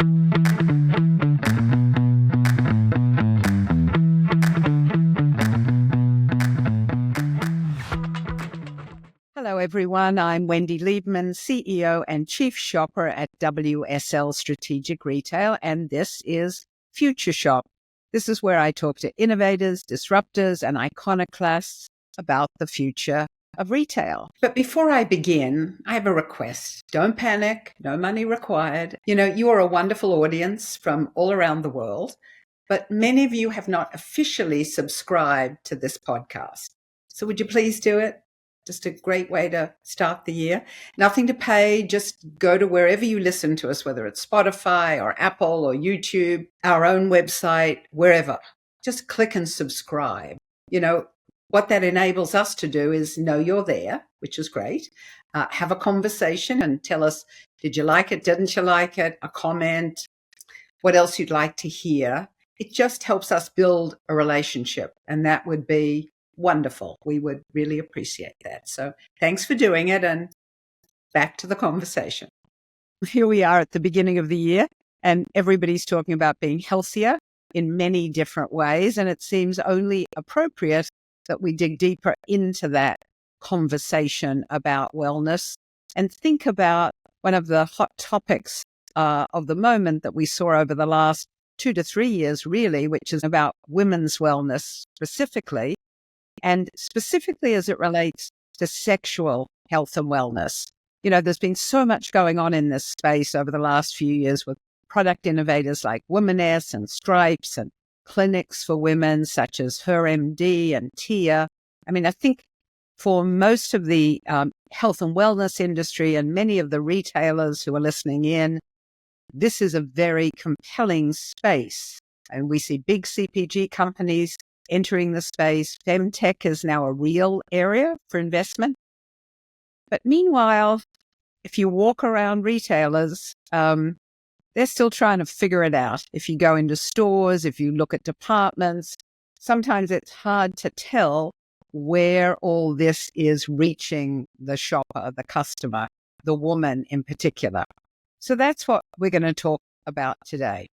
Hello, everyone. I'm Wendy Liebmann, CEO and Chief Shopper at WSL Strategic Retail, and this is Future Shop. This is where I talk to innovators, disruptors, and iconoclasts about the future of retail. But before I begin, I have a request. Don't panic, no money required. You are a wonderful audience from all around the world, but many of you have not officially subscribed to this podcast. So would you please do it? Just a great way to start the year. Nothing to pay. Just go to wherever you listen to us, whether it's Spotify or Apple or YouTube, our own website, wherever. Just click and subscribe. What that enables us to do is know you're there, which is great. Have a conversation and tell us, did you like it? Didn't you like it? A comment, what else you'd like to hear. It just helps us build a relationship, and that would be wonderful. We would really appreciate that. So thanks for doing it, and back to the conversation. Here we are at the beginning of the year, and everybody's talking about being healthier in many different ways, and it seems only appropriate that we dig deeper into that conversation about wellness and think about one of the hot topics of the moment that we saw over the last 2 to 3 years, really, which is about women's wellness specifically, and specifically as it relates to sexual health and wellness. There's been so much going on in this space over the last few years with product innovators like Womaness and Stripes and clinics for women such as HerMD and Tia. I think for most of the health and wellness industry and many of the retailers who are listening in, this is a very compelling space. And we see big CPG companies entering the space. Femtech is now a real area for investment. But meanwhile, if you walk around retailers, they're still trying to figure it out. If you go into stores, if you look at departments, sometimes it's hard to tell where all this is reaching the shopper, the customer, the woman in particular. So that's what we're going to talk about today.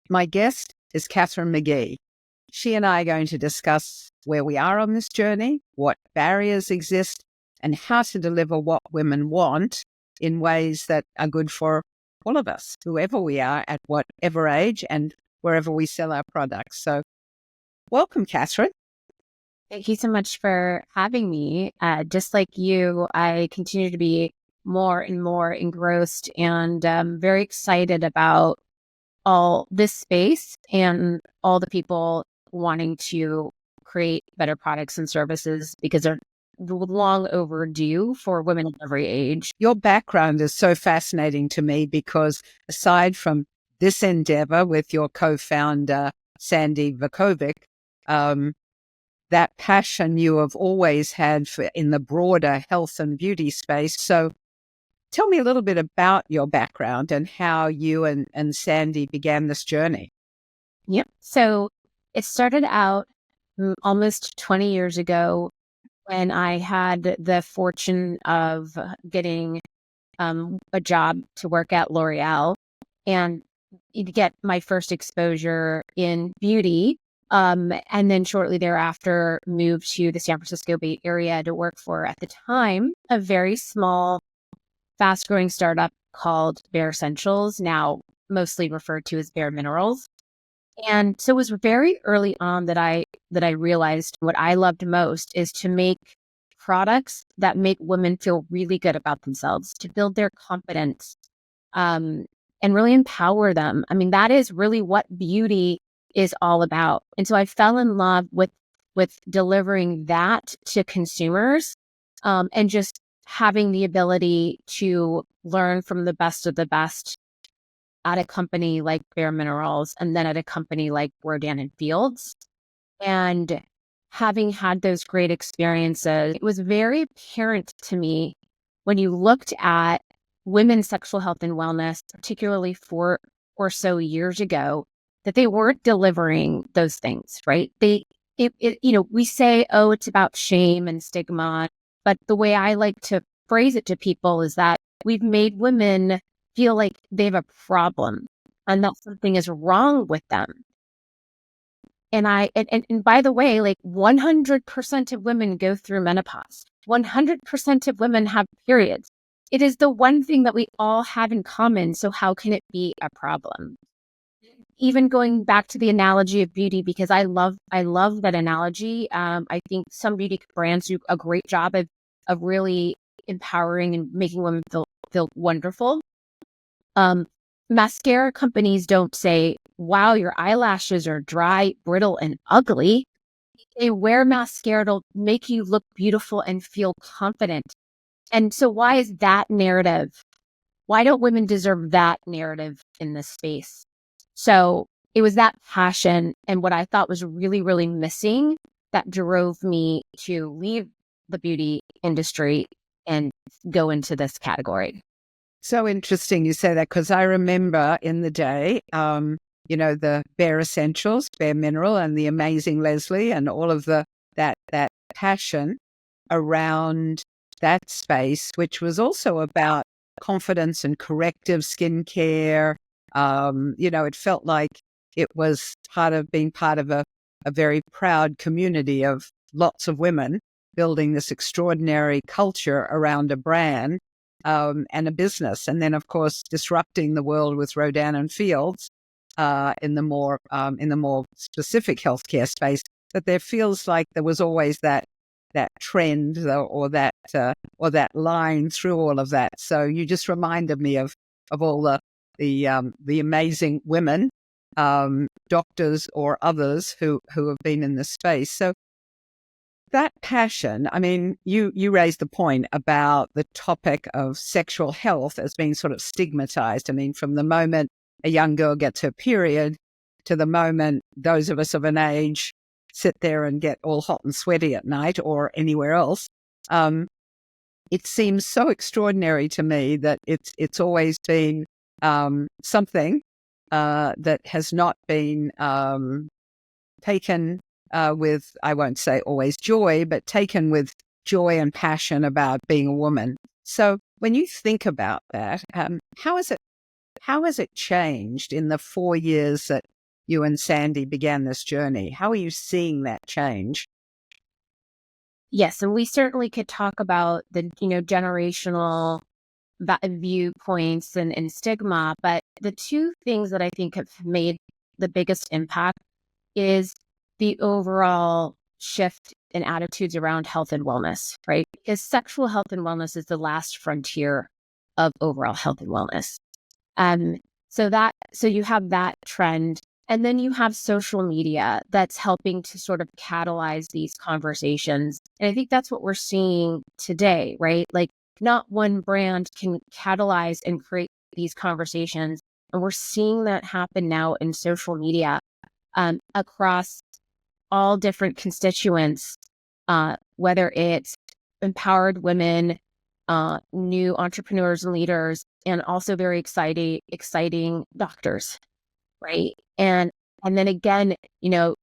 My guest is Catherine Magee. She and I are going to discuss where we are on this journey, what barriers exist, and how to deliver what women want in ways that are good for all of us, whoever we are, at whatever age, and wherever we sell our products. So welcome, Catherine. Thank you so much for having me. Just like you, I continue to be more and more engrossed and very excited about all this space and all the people wanting to create better products and services because they're long overdue for women of every age. Your background is so fascinating to me because aside from this endeavor with your co-founder, Sandy Vukovic, that passion you have always had in the broader health and beauty space. So tell me a little bit about your background and how you and Sandy began this journey. Yep. So it started out almost 20 years ago when I had the fortune of getting a job to work at L'Oreal and get my first exposure in beauty. And then shortly thereafter moved to the San Francisco Bay Area to work for, at the time, a very small, fast-growing startup called Bare Essentials, now mostly referred to as Bare Minerals. And so it was very early on that I realized what I loved most is to make products that make women feel really good about themselves, to build their confidence, and really empower them. That is really what beauty is all about. And so I fell in love with delivering that to consumers, and just having the ability to learn from the best of the best at a company like Bare Minerals and then at a company like Rodan & Fields. And having had those great experiences, it was very apparent to me when you looked at women's sexual health and wellness, particularly 4 or so years ago, that they weren't delivering those things, right? We say, oh, it's about shame and stigma, but the way I like to phrase it to people is that we've made women feel like they have a problem and that something is wrong with them. And by the way, like 100% of women go through menopause. 100% of women have periods. It is the one thing that we all have in common. So how can it be a problem? Even going back to the analogy of beauty, because I love that analogy. I think some beauty brands do a great job of really empowering and making women feel wonderful. Mascara companies don't say, wow, your eyelashes are dry, brittle, and ugly. They wear mascara to make you look beautiful and feel confident. And so why is that narrative? Why don't women deserve that narrative in this space? So it was that passion and what I thought was really, really missing that drove me to leave the beauty industry and go into this category. So interesting you say that, because I remember in the day, the Bare Essentials, Bare Mineral, and the amazing Leslie, and all of that passion around that space, which was also about confidence and corrective skincare. It felt like it was being part of a very proud community of lots of women building this extraordinary culture around a brand. And a business, and then of course disrupting the world with Rodan and Fields in the more specific healthcare space. But there feels like there was always that trend or that line through all of that. So you just reminded me of all the amazing women, doctors or others who have been in this space. So that passion, I mean, you raised the point about the topic of sexual health as being sort of stigmatized. I mean, from the moment a young girl gets her period to the moment those of us of an age sit there and get all hot and sweaty at night or anywhere else, it seems so extraordinary to me that it's always been something that has not been taken with, I won't say always joy, but taken with joy and passion about being a woman. So when you think about that, how has it changed in the 4 years that you and Sandy began this journey? How are you seeing that change? Yes, and we certainly could talk about the generational viewpoints and stigma, but the two things that I think have made the biggest impact is the overall shift in attitudes around health and wellness, right? Because sexual health and wellness is the last frontier of overall health and wellness. So you have that trend, and then you have social media that's helping to sort of catalyze these conversations. And I think that's what we're seeing today, right? Like not one brand can catalyze and create these conversations. And we're seeing that happen now in social media across all different constituents, whether it's empowered women, new entrepreneurs and leaders, and also very exciting doctors, right? And then again,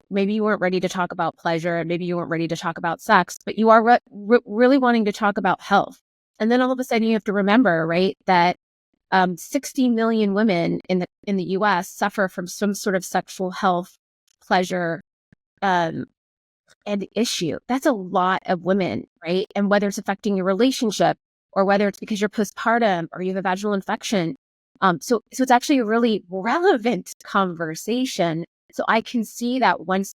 maybe you weren't ready to talk about pleasure, maybe you weren't ready to talk about sex, but you are really wanting to talk about health. And then all of a sudden you have to remember, right, that 60 million women in the US suffer from some sort of sexual health, pleasure, and issue. That's a lot of women, right? And whether it's affecting your relationship or whether it's because you're postpartum or you have a vaginal infection. So it's actually a really relevant conversation. So I can see that once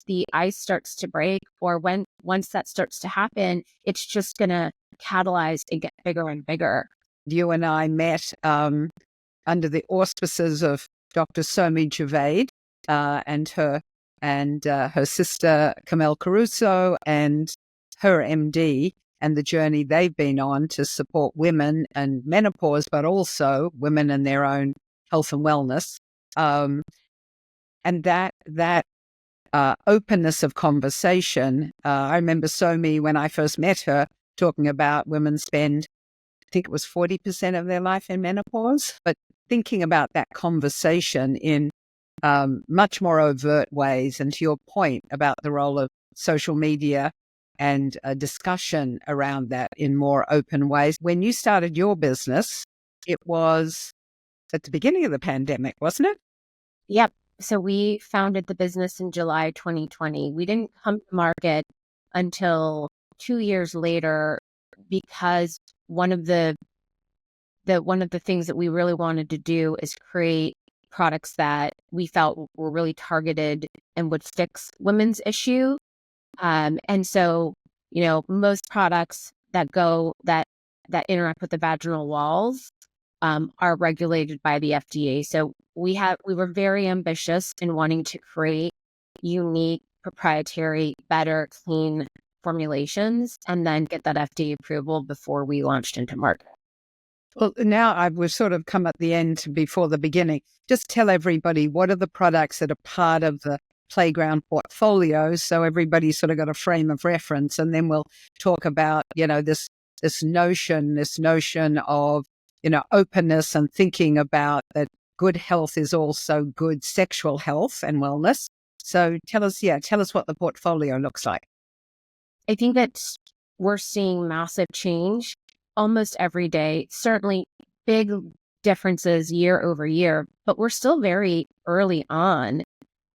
the ice starts to break or once that starts to happen, it's just going to catalyze and get bigger and bigger. You and I met under the auspices of Dr. Somi Javed and her sister Camille Caruso and her MD, and the journey they've been on to support women and menopause, but also women and their own health and wellness. And that openness of conversation. I remember Somi, when I first met her, talking about women spend, I think it was 40% of their life in menopause, but thinking about that conversation in much more overt ways. And to your point about the role of social media and a discussion around that in more open ways. When you started your business, it was at the beginning of the pandemic, wasn't it? Yep. So we founded the business in July 2020. We didn't come to market until 2 years later because one of the things that we really wanted to do is create products that we felt were really targeted and would fix women's issue. And so, most products that interact with the vaginal walls are regulated by the FDA. So we were very ambitious in wanting to create unique, proprietary, better, clean formulations and then get that FDA approval before we launched into market. Well, now we've sort of come at the end before the beginning. Just tell everybody, what are the products that are part of the Playground portfolio, so everybody's sort of got a frame of reference, and then we'll talk about, this notion of, openness and thinking about that good health is also good sexual health and wellness. So tell us what the portfolio looks like. I think that we're seeing massive change almost every day, certainly big differences year over year, but we're still very early on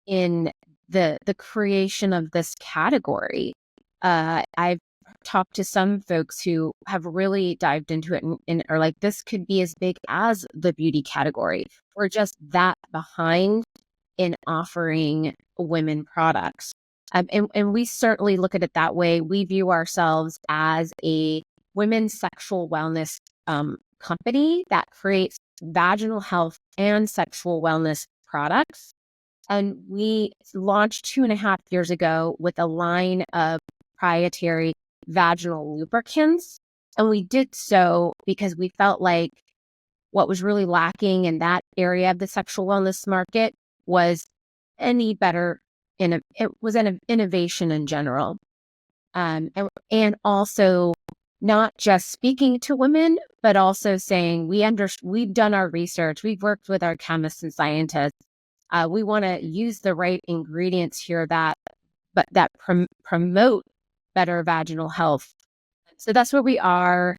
in the creation of this category. I've talked to some folks who have really dived into it and are like, this could be as big as the beauty category. We're just that behind in offering women products. And we certainly look at it that way. We view ourselves as a women's sexual wellness company that creates vaginal health and sexual wellness products. And we launched 2.5 years ago with a line of proprietary vaginal lubricants. And we did so because we felt like what was really lacking in that area of the sexual wellness market was it was an innovation in general. And also not just speaking to women, but also saying we've done our research, we've worked with our chemists and scientists. We want to use the right ingredients here that promote better vaginal health. So that's where we are.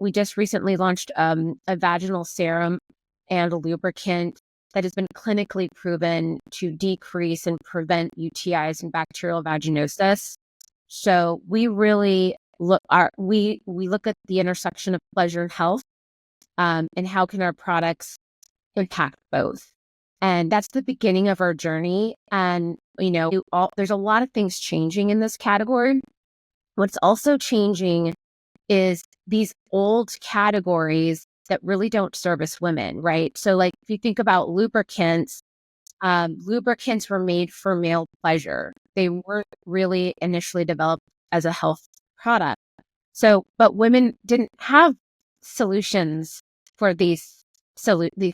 We just recently launched a vaginal serum and a lubricant that has been clinically proven to decrease and prevent UTIs and bacterial vaginosis. So we really look at the intersection of pleasure and health, and how can our products impact both. And that's the beginning of our journey. And, there's a lot of things changing in this category. What's also changing is these old categories that really don't service women, right? So like if you think about lubricants were made for male pleasure. They weren't really initially developed as a health product. So, but women didn't have solutions for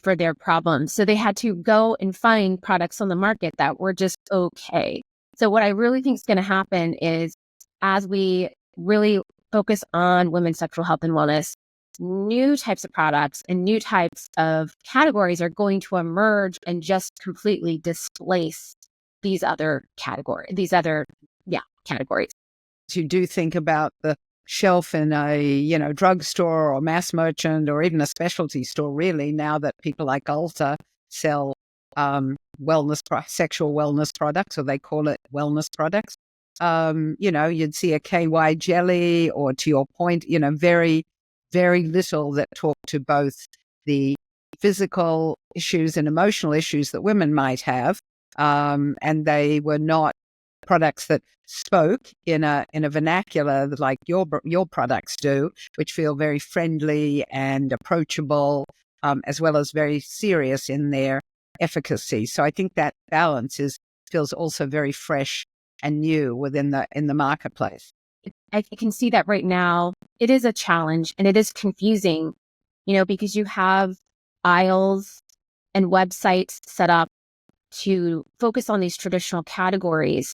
for their problems. So they had to go and find products on the market that were just okay. So what I really think is going to happen is as we really focus on women's sexual health and wellness, new types of products and new types of categories are going to emerge and just completely displace these other categories. You do think about the shelf in a drugstore or mass merchant or even a specialty store, really, now that people like Ulta sell sexual wellness products, or they call it wellness products. You'd see a KY jelly, or to your point, very, very little that talk to both the physical issues and emotional issues that women might have. And they were not products that spoke in a vernacular like your products do, which feel very friendly and approachable, as well as very serious in their efficacy. So I think that balance feels also very fresh and new in the marketplace. I can see that right now. It is a challenge and it is confusing, because you have aisles and websites set up to focus on these traditional categories.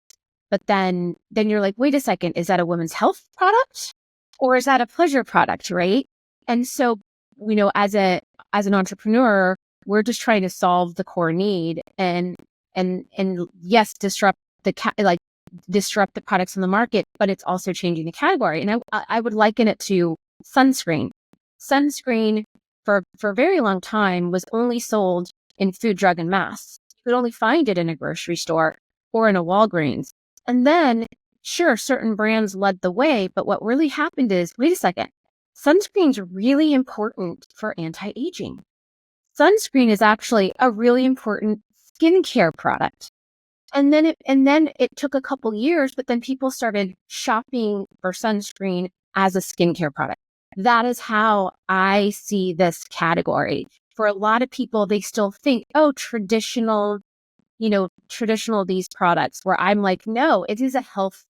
But then you're like, wait a second, is that a women's health product or is that a pleasure product, right? And so, as an entrepreneur, we're just trying to solve the core need and yes, disrupt the products on the market, but it's also changing the category. And I would liken it to sunscreen. Sunscreen for a very long time was only sold in food, drug, and mass. You could only find it in a grocery store or in a Walgreens. And then, sure, certain brands led the way, but what really happened is, wait a second, sunscreen's really important for anti-aging. Sunscreen is actually a really important skincare product. And then it took a couple years, but then people started shopping for sunscreen as a skincare product. That is how I see this category. For a lot of people, they still think, oh, traditional these products, where I'm like, no, it is a health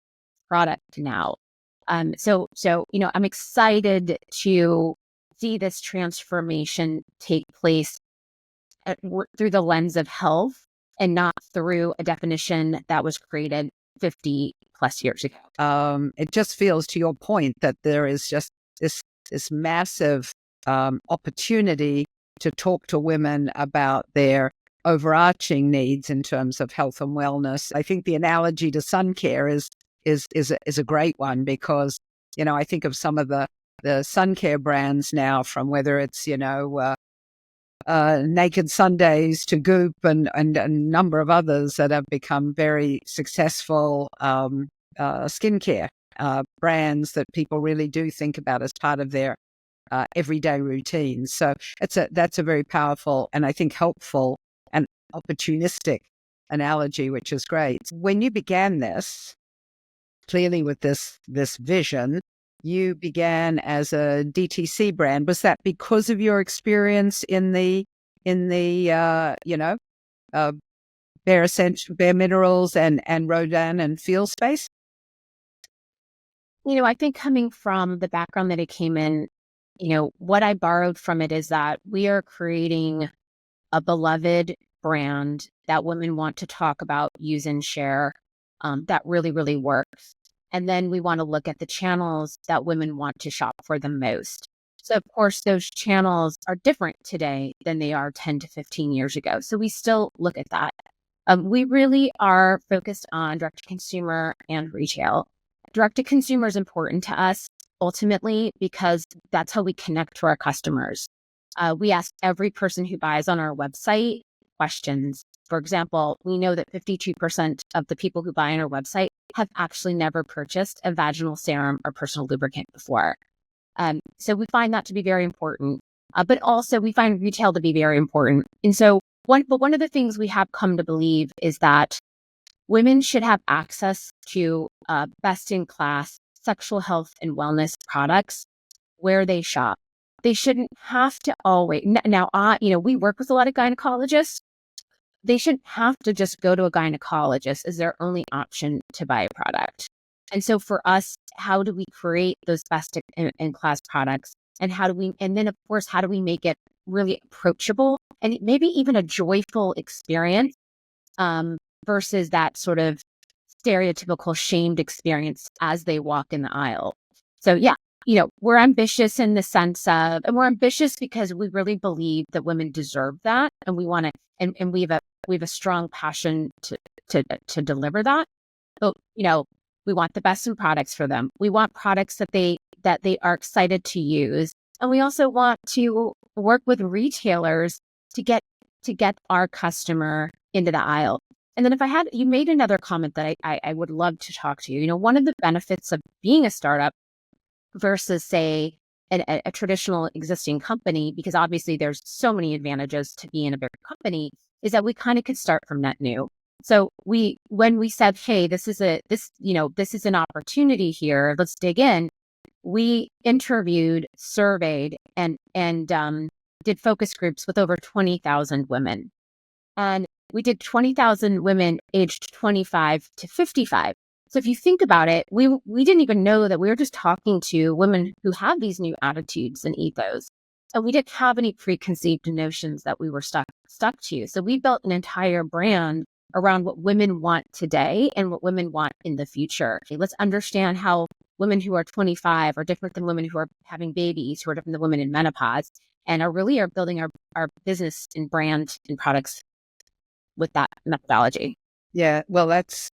product now. So I'm excited to see this transformation take place through the lens of health and not through a definition that was created 50 plus years ago. It just feels, to your point, that there is just this massive opportunity to talk to women about their overarching needs in terms of health and wellness. I think the analogy to sun care is a great one, because I think of some of the sun care brands now, from whether it's Naked Sundays to Goop and a number of others that have become very successful skincare brands that people really do think about as part of their everyday routine. So that's a very powerful and I think helpful and opportunistic analogy, which is great. When you began this, clearly with this vision, you began as a DTC brand. Was that because of your experience in the bare minerals and Rodin and Feel space? I think coming from the background that it came in, what I borrowed from it is that we are creating a beloved brand that women want to talk about, use, and share, that really, really works. And then we want to look at the channels that women want to shop for the most. So, of course, those channels are different today than they are 10 to 15 years ago. So we still look at that. We really are focused on direct-to-consumer and retail. Direct-to-consumer is important to us, ultimately, because that's how we connect to our customers. We ask every person who buys on our website questions. For example, we know that 52% of the people who buy on our website have actually never purchased a vaginal serum or personal lubricant before. So we find that to be very important. But also we find retail to be very important. And so one of the things we have come to believe is that women should have access to best-in-class sexual health and wellness products where they shop. They shouldn't have to always. Now, we work with a lot of gynecologists. They shouldn't have to just go to a gynecologist as their only option to buy a product. And so for us, how do we create those best-in-class products? And then of course, how do we make it really approachable and maybe even a joyful experience, versus that sort of stereotypical shamed experience as they walk in the aisle? So yeah, we're ambitious in the sense of, and we're ambitious because we really believe that women deserve that, and we want to, and we have a strong passion to deliver that. But we want the best in products for them. We want products that they are excited to use, and we also want to work with retailers to get our customer into the aisle. And then you made another comment that I would love to talk to you. One of the benefits of being a startup versus, say, a traditional existing company, because obviously there's so many advantages to being a bigger company, is that we kind of could start from net new. So when we said, hey, this is an opportunity here, let's dig in. We interviewed, surveyed, and did focus groups with over 20,000 women. And we did 20,000 women aged 25 to 55. So if you think about it, we didn't even know that we were just talking to women who have these new attitudes and ethos. And we didn't have any preconceived notions that we were stuck to. So we built an entire brand around what women want today and what women want in the future. Okay, let's understand how women who are 25 are different than women who are having babies, who are different than women in menopause, and are building our business and brand and products with that methodology. Yeah, well, that's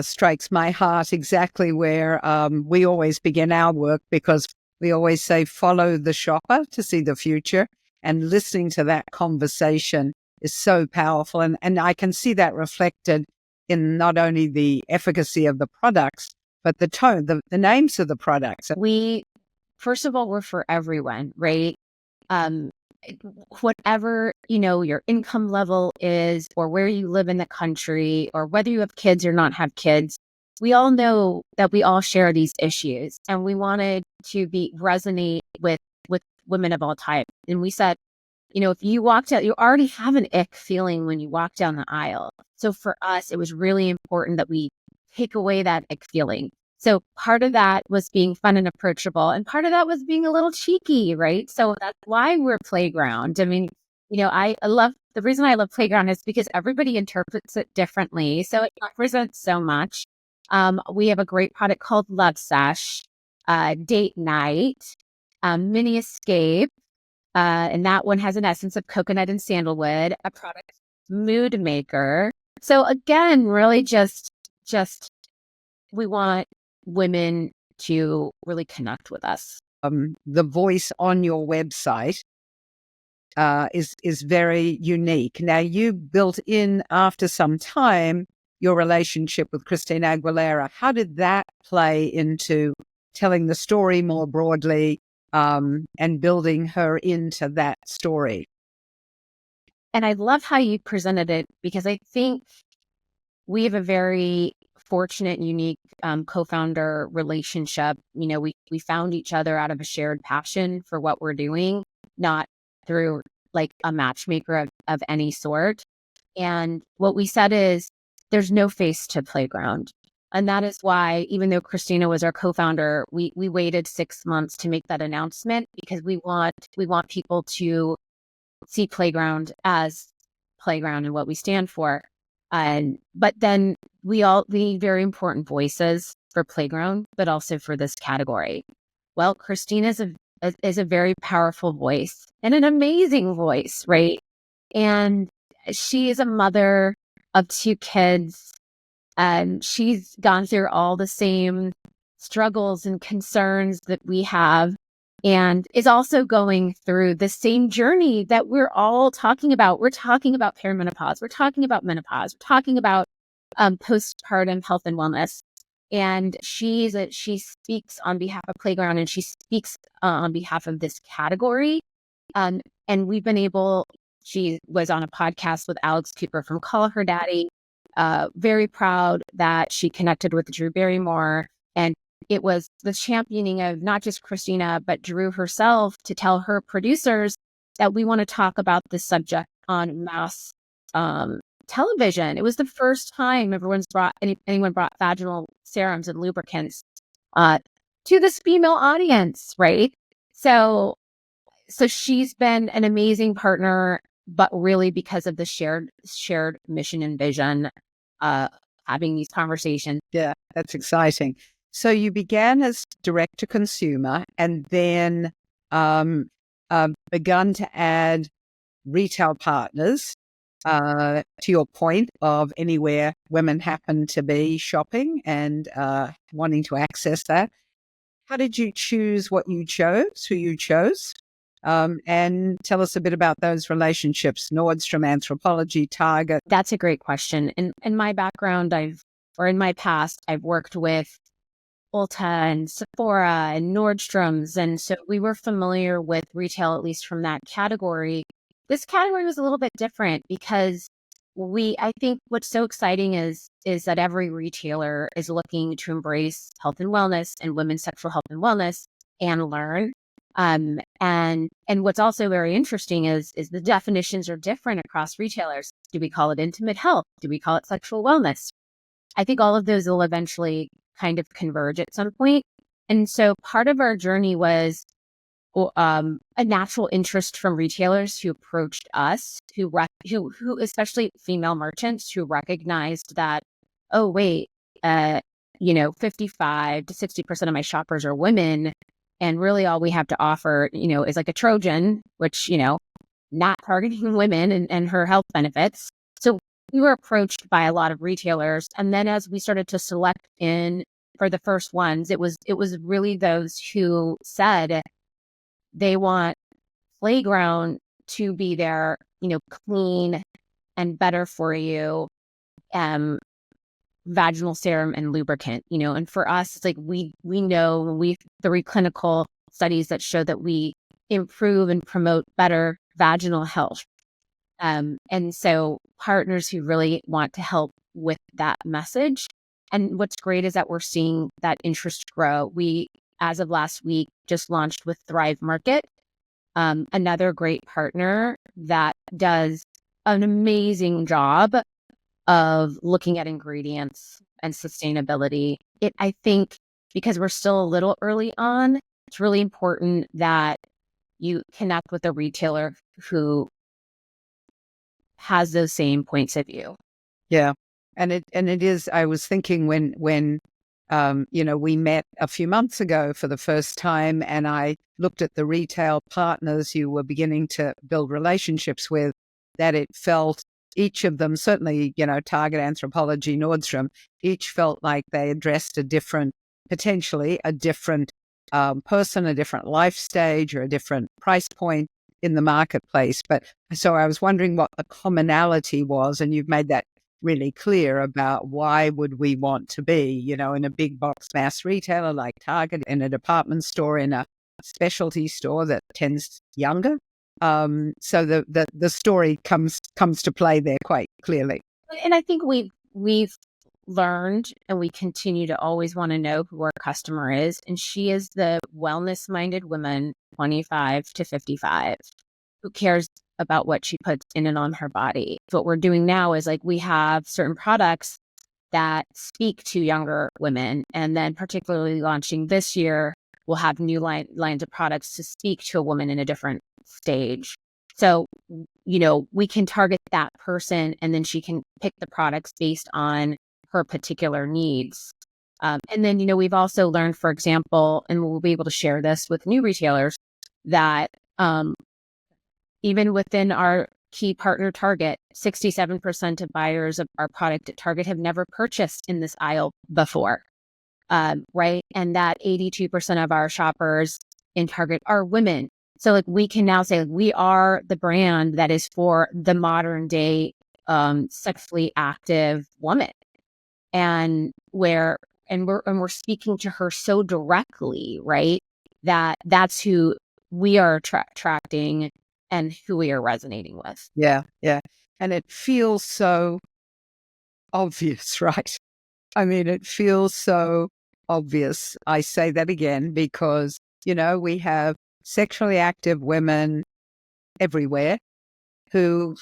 strikes my heart exactly where we always begin our work, because We always say follow the shopper to see the future, and listening to that conversation is so powerful. And I can see that reflected in not only the efficacy of the products, but the tone, the names of the products. We, first of all, we're for everyone, right? Um, whatever, your income level is, or where you live in the country, or whether you have kids or not have kids, we all know that we all share these issues, and we wanted to resonate with women of all types. And we said, if you walked out, you already have an ick feeling when you walk down the aisle. So for us, it was really important that we take away that ick feeling. So part of that was being fun and approachable, and part of that was being a little cheeky, right? So that's why we're Playground. I mean, I love, the reason I love Playground is because everybody interprets it differently. So it represents so much. We have a great product called Love Sesh, Date Night, Mini Escape, and that one has an essence of coconut and sandalwood, a product Mood Maker. So again, really just we want women to really connect with us. The voice on your website is very unique. Now, you built in after some time your relationship with Christina Aguilera. How did that play into telling the story more broadly and building her into that story? And I love how you presented it, because I think we have a very fortunate and unique co-founder relationship. We found each other out of a shared passion for what we're doing, not through like a matchmaker of any sort. And what we said is, there's no face to Playground. And that is why, even though Christina was our co-founder, we waited 6 months to make that announcement, because we want people to see Playground as Playground and what we stand for. But then we need very important voices for Playground, but also for this category. Well, Christina is a very powerful voice and an amazing voice, right? And she is a mother of 2 kids, and she's gone through all the same struggles and concerns that we have, and is also going through the same journey that we're all talking about. We're talking about perimenopause. We're talking about menopause. We're talking about postpartum health and wellness. And she speaks on behalf of Playground, and she speaks on behalf of this category. And we've been she was on a podcast with Alex Cooper from Call Her Daddy. Very proud that she connected with Drew Barrymore. And it was the championing of not just Christina, but Drew herself, to tell her producers that we want to talk about this subject on mass television. It was the first time anyone brought vaginal serums and lubricants to this female audience, right? So she's been an amazing partner, but really because of the shared mission and vision, having these conversations. Yeah, that's exciting. So you began as direct to consumer, and then begun to add retail partners, to your point of anywhere women happen to be shopping and wanting to access that. How did you choose what you chose, who you chose? And tell us a bit about those relationships, Nordstrom, Anthropologie, Target. That's a great question. In my background, in my past, I've worked with Ulta and Sephora and Nordstrom's. And so we were familiar with retail, at least from that category. This category was a little bit different, because I think what's so exciting is that every retailer is looking to embrace health and wellness and women's sexual health and wellness and learn. And what's also very interesting is the definitions are different across retailers. Do we call it intimate health? Do we call it sexual wellness? I think all of those will eventually kind of converge at some point. And so part of our journey was a natural interest from retailers who approached us, who especially female merchants, who recognized that, oh, wait, 55 to 60% of my shoppers are women. And really all we have to offer, is like a Trojan, which, not targeting women and her health benefits. So we were approached by a lot of retailers. And then as we started to select in for the first ones, it was really those who said they want playground to be there, clean and better for you, vaginal serum and lubricant, and for us, it's like we know the clinical studies that show that we improve and promote better vaginal health. And so partners who really want to help with that message. And what's great is that we're seeing that interest grow. We, as of last week, just launched with Thrive Market, another great partner that does an amazing job of looking at ingredients and sustainability. I think because we're still a little early on, it's really important that you connect with a retailer who has those same points of view. Yeah. And it is, I was thinking when we met a few months ago for the first time, and I looked at the retail partners you were beginning to build relationships with, that it felt each of them, certainly, Target, Anthropologie, Nordstrom, each felt like they addressed potentially a different person, a different life stage, or a different price point in the marketplace. But so I was wondering what the commonality was, and you've made that really clear about why would we want to be, in a big box mass retailer like Target, in a department store, in a specialty store that tends younger. So the story comes to play there quite clearly. And I think we've learned, and we continue to always want to know who our customer is. And she is the wellness-minded woman, 25 to 55, who cares about what she puts in and on her body. What we're doing now is we have certain products that speak to younger women, and then particularly launching this year, we'll have new lines of products to speak to a woman in a different stage. So, we can target that person, and then she can pick the products based on her particular needs. And then, we've also learned, for example, and we'll be able to share this with new retailers, that even within our key partner Target, 67% of buyers of our product at Target have never purchased in this aisle before, right? And that 82% of our shoppers in Target are women. So we can now say we are the brand that is for the modern day sexually active woman, and we're speaking to her so directly, right? That's who we are attracting and who we are resonating with. Yeah, yeah. And it feels so obvious, right? I mean, it feels so obvious. I say that again because, we have sexually active women everywhere who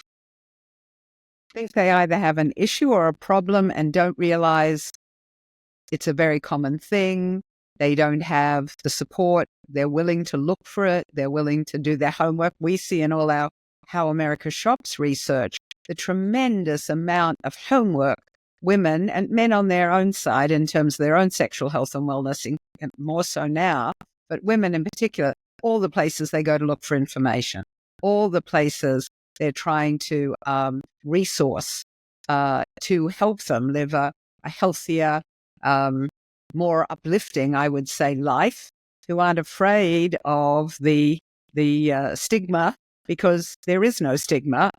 think they either have an issue or a problem and don't realize it's a very common thing. They don't have the support. They're willing to look for it. They're willing to do their homework. We see in all our How America Shops research the tremendous amount of homework women and men on their own side in terms of their own sexual health and wellness, and more so now, but women in particular, all the places they go to look for information, all the places they're trying to resource to help them live a healthier, more uplifting, I would say, life, who aren't afraid of the stigma, because there is no stigma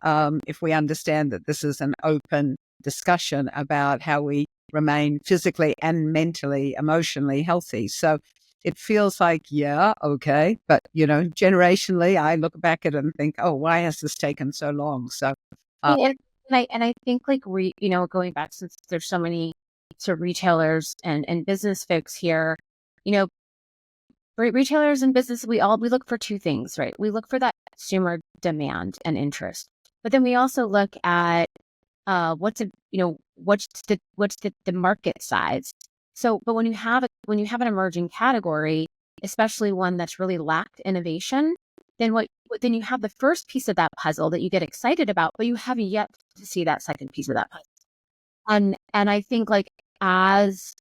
if we understand that this is an open discussion about how we remain physically and mentally, emotionally healthy. So it feels like, yeah, okay. But, generationally, I look back at it and think, oh, why has this taken so long? So, and I think going back, since there's so many sort of retailers and business folks here, retailers and business, we look for two things, right? We look for that consumer demand and interest, but then we also look at what's the market size. So, but when you have an emerging category, especially one that's really lacked innovation, then then you have the first piece of that puzzle that you get excited about, but you have yet to see that second piece of that puzzle. And I think as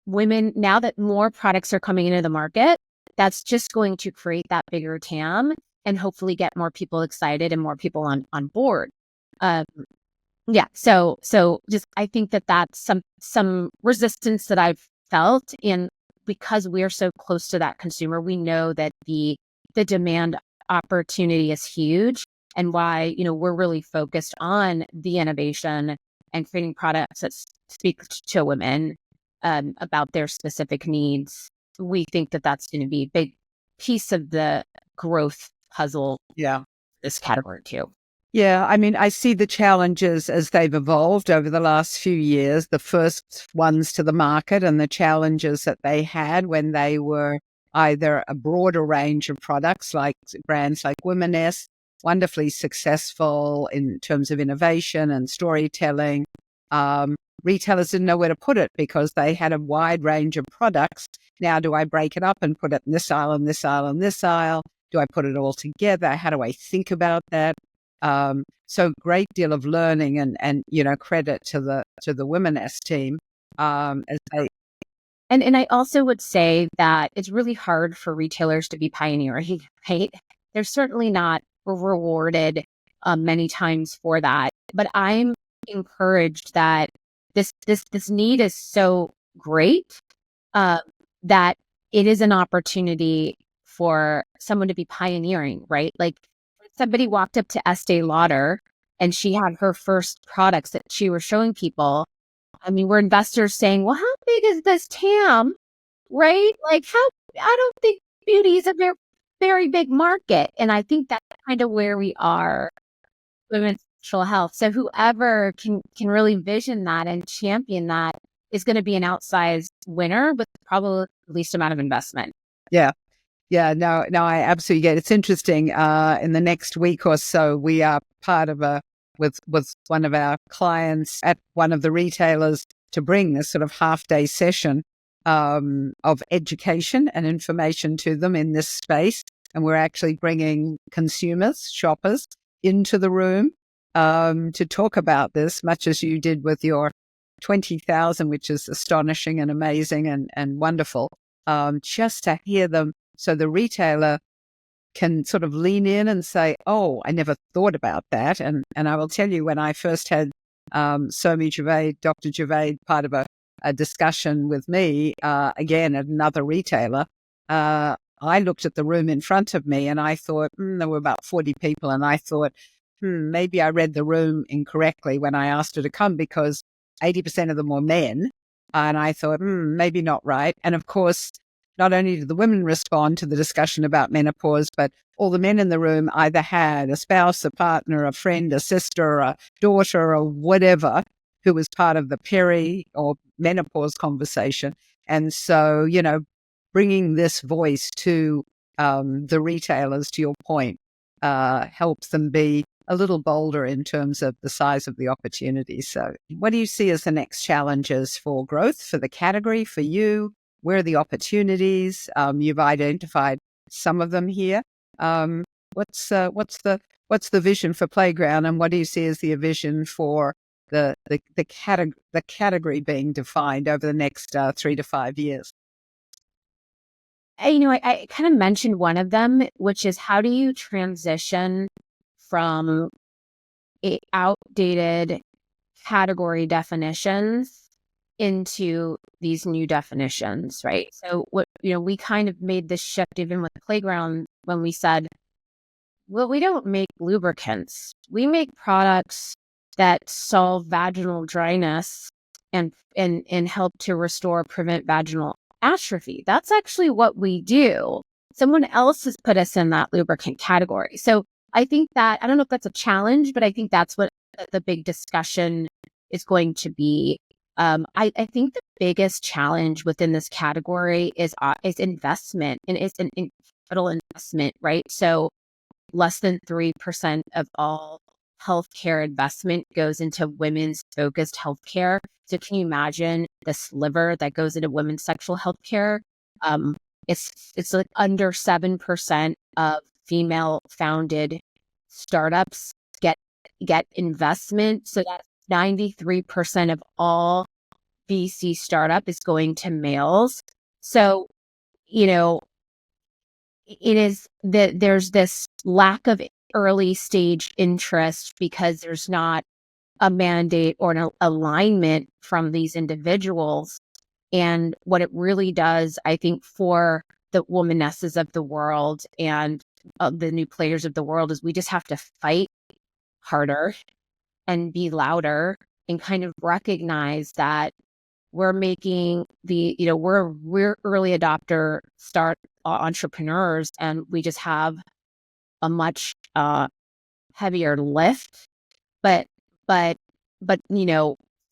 women, now that more products are coming into the market, that's just going to create that bigger TAM and hopefully get more people excited and more people on board. Yeah. So just, I think that's some resistance that I've felt. And because we're so close to that consumer, we know that the demand opportunity is huge, and why, we're really focused on the innovation and creating products that speak to women about their specific needs. We think that that's going to be a big piece of the growth puzzle. Yeah. This category too. Yeah, I mean, I see the challenges as they've evolved over the last few years, the first ones to the market and the challenges that they had when they were either a broader range of products like brands like Womeness, wonderfully successful in terms of innovation and storytelling. Retailers didn't know where to put it because they had a wide range of products. Now, do I break it up and put it in this aisle and this aisle and this aisle? Do I put it all together? How do I think about that? So great deal of learning and credit to the Womeness team. As they And I also would say that it's really hard for retailers to be pioneering, right? They're certainly not rewarded many times for that. But I'm encouraged that this need is so great that it is an opportunity for someone to be pioneering, right? Like somebody walked up to Estee Lauder and she had her first products that she was showing people. I mean, we're investors saying, well, how big is this TAM, right? Like I don't think beauty is a very, very big market. And I think that's kind of where we are with women's sexual health. So whoever can really vision that and champion that is going to be an outsized winner with probably the least amount of investment. Yeah. Yeah, no, I absolutely get it. It's interesting. In the next week or so, we are part of with one of our clients at one of the retailers to bring this sort of half-day session of education and information to them in this space. And we're actually bringing consumers, shoppers, into the room to talk about this, much as you did with your 20,000, which is astonishing and amazing and wonderful, just to hear them. So the retailer can sort of lean in and say, oh, I never thought about that. And I will tell you, when I first had Dr. Gervais, part of a discussion with me, again, at another retailer, I looked at the room in front of me and I thought, there were about 40 people. And I thought, maybe I read the room incorrectly when I asked her to come, because 80% of them were men. And I thought, maybe not right. And of course, not only did the women respond to the discussion about menopause, but all the men in the room either had a spouse, a partner, a friend, a sister, a daughter, or whatever, who was part of the peri or menopause conversation. And so, bringing this voice to the retailers, to your point, helps them be a little bolder in terms of the size of the opportunity. So what do you see as the next challenges for growth, for the category, for you? Where are the opportunities? You've identified some of them here. What's the vision for Playground, and what do you see as the vision for the category being defined over the next 3 to 5 years? I kind of mentioned one of them, which is how do you transition from outdated category definitions into these new definitions, right? So we kind of made this shift even with Playground when we said, well, we don't make lubricants. We make products that solve vaginal dryness and help to restore, prevent vaginal atrophy. That's actually what we do. Someone else has put us in that lubricant category. So I think that, I don't know if that's a challenge, but I think that's what the big discussion is going to be. I think the biggest challenge within this category is investment, and it's an capital investment, right? So less than 3% of all healthcare investment goes into women's focused healthcare. So can you imagine the sliver that goes into women's sexual healthcare? It's like under 7% of female founded startups get investment. So that's 93% of all VC startup is going to males. So, it is that there's this lack of early stage interest because there's not a mandate or an alignment from these individuals And what it really does, I think, for the womanesses of the world and the new players of the world is we just have to fight harder and be louder and kind of recognize that we're making we're early adopter start entrepreneurs, and we just have a much heavier lift. But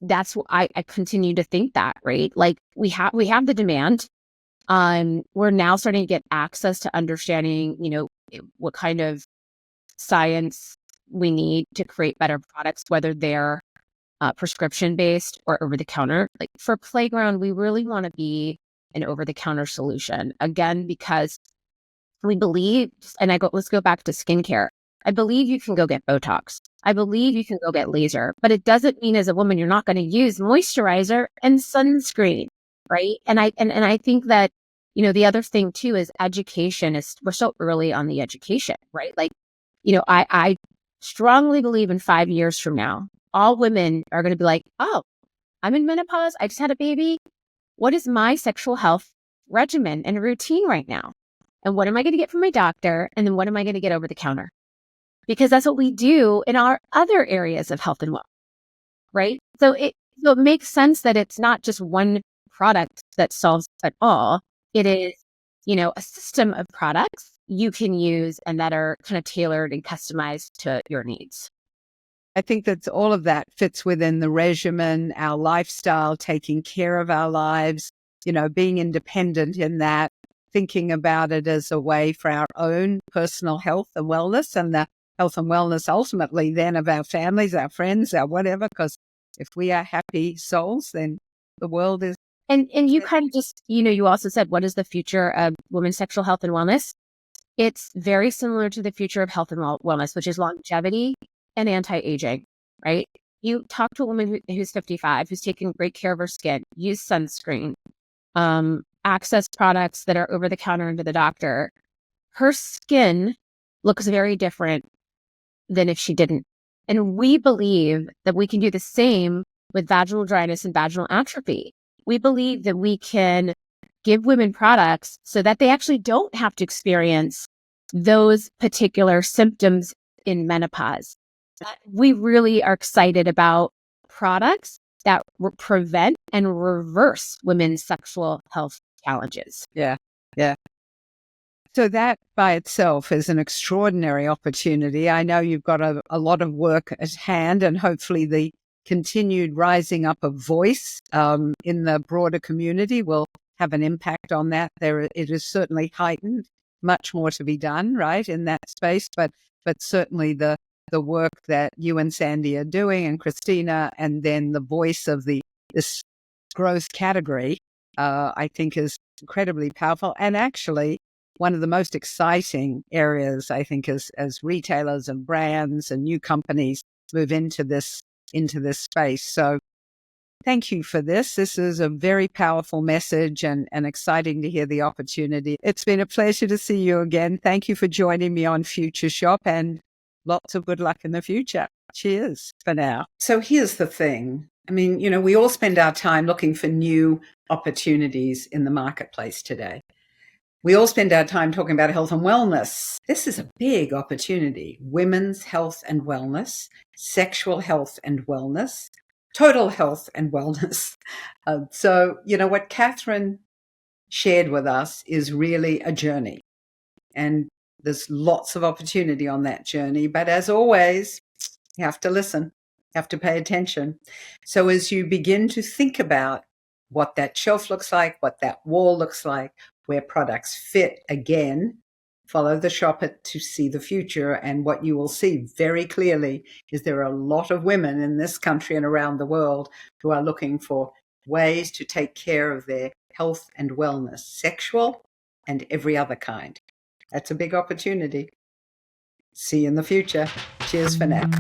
that's what I continue to think that, right? Like we have the demand. We're now starting to get access to understanding, what kind of science we need to create better products, whether they're prescription based or over the counter. Like for Playground, we really want to be an over the counter solution again, because we believe, and let's go back to skincare. I believe you can go get Botox. I believe you can go get laser, but it doesn't mean as a woman, you're not going to use moisturizer and sunscreen. Right. And I think that, the other thing too is education we're so early on the education, right? Like, I strongly believe in 5 years from now, all women are going to be like, oh, I'm in menopause. I just had a baby. What is my sexual health regimen and routine right now? And what am I going to get from my doctor? And then what am I going to get over the counter? Because that's what we do in our other areas of health and wellness, right? So it makes sense that it's not just one product that solves it all. It is, a system of products you can use and that are kind of tailored and customized to your needs. I think that all of that fits within the regimen, our lifestyle, taking care of our lives, being independent in that, thinking about it as a way for our own personal health and wellness, and the health and wellness ultimately then of our families, our friends, our whatever, because if we are happy souls, then the world is. And you kind of just, you also said, what is the future of women's sexual health and wellness? It's very similar to the future of health and wellness, which is longevity and anti-aging, right? You talk to a woman who's 55, who's taking great care of her skin, use sunscreen, access products that are over the counter into the doctor. Her skin looks very different than if she didn't. And we believe that we can do the same with vaginal dryness and vaginal atrophy. We believe that we can give women products so that they actually don't have to experience those particular symptoms in menopause. We really are excited about products that prevent and reverse women's sexual health challenges. Yeah. So that by itself is an extraordinary opportunity. I know you've got a lot of work at hand, and hopefully the continued rising up of voice in the broader community will have an impact on that. It is certainly heightened, much more to be done, right, in that space, but certainly the work that you and Sandy are doing, and Christina, and then the voice of this growth category, I think is incredibly powerful. And actually, one of the most exciting areas, I think, as retailers and brands and new companies move into this space. So thank you for this. This is a very powerful message and exciting to hear the opportunity. It's been a pleasure to see you again. Thank you for joining me on Future Shop, and lots of good luck in the future. Cheers for now. So here's the thing. I mean, we all spend our time looking for new opportunities in the marketplace today. We all spend our time talking about health and wellness. This is a big opportunity. Women's health and wellness, sexual health and wellness, total health and wellness. So, what Catherine shared with us is really a journey. And there's lots of opportunity on that journey. But as always, you have to listen, you have to pay attention. So as you begin to think about what that shelf looks like, what that wall looks like, where products fit, again, follow the shopper to see the future. And what you will see very clearly is there are a lot of women in this country and around the world who are looking for ways to take care of their health and wellness, sexual and every other kind. That's a big opportunity. See you in the future. Cheers for now.